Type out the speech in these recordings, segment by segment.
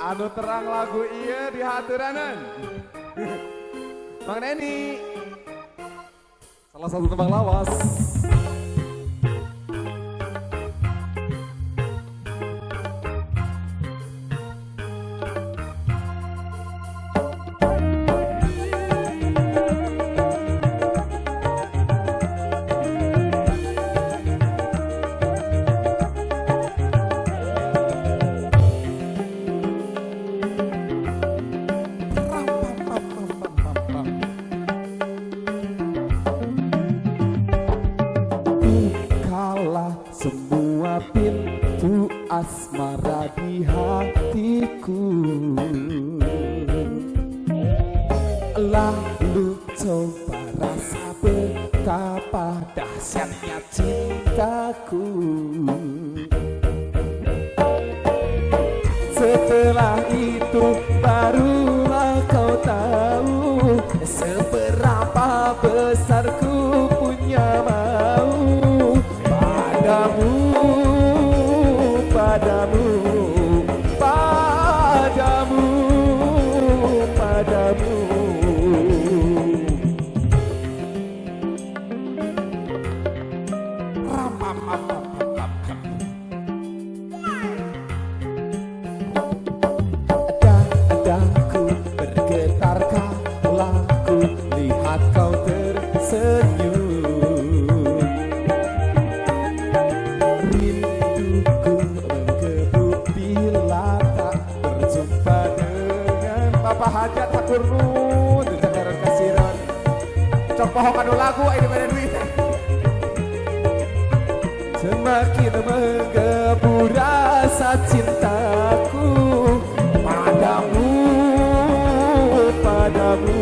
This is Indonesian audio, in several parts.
Anu terang lagu iya di haturanan. Bang Neni, salah satu tembang lawas. Semua pintu asmara di hatiku, lalu coba rasa betapa dahsyatnya cintaku. Setelah itu barulah kau tahu seberapa besar ku punya mau padamu, padamu, padamu, padamu. Dadaku bergetar kala ku lihat kau tersenyum. Rinduku menggebu bila tak berjumpa dengan Bapak Hajat Hakur Nun di Tangerang Kasiran. Cok pohon anu lagu ini mana duit. Semakin menggebu rasa cintaku padamu, padamu,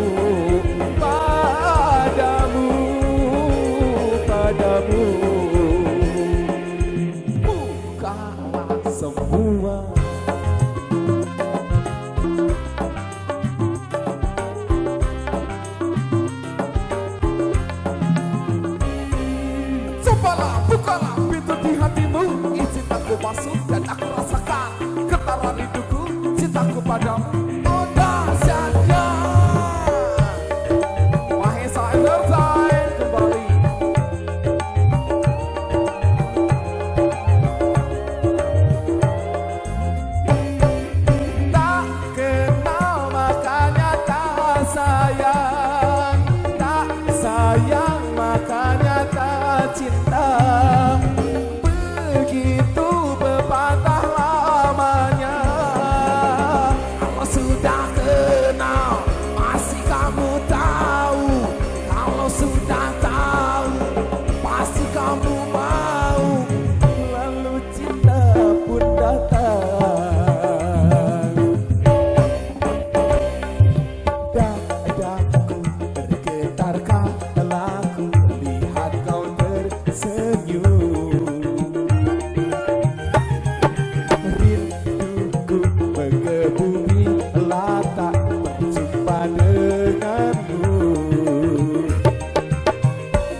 padamu, padamu. Bukalah semua. Cobalah, bukalah pintu di hatimu, izin aku masuk dan aku rasakan getaran rinduku, cintaku padamu. Oh dahsyatnya Mahesa Entertain kembali. Tak kenal makanya tak sayang, tak sayang makanya tak cinta. Begitu berpatah lamanya. Kalau sudah kenal pasti kamu tahu. Kalau sudah tahu pasti kamu mau. Lalu cinta pun datang. Dadaku bergetar kala ku lihat kau tersenyum. Rinduku menggebu bila tak berjumpa denganmu.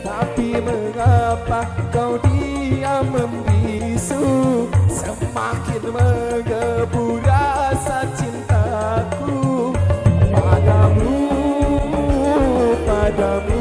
Tapi mengapa kau diam membisu, semakin menggebu rasa cintaku padamu, padamu.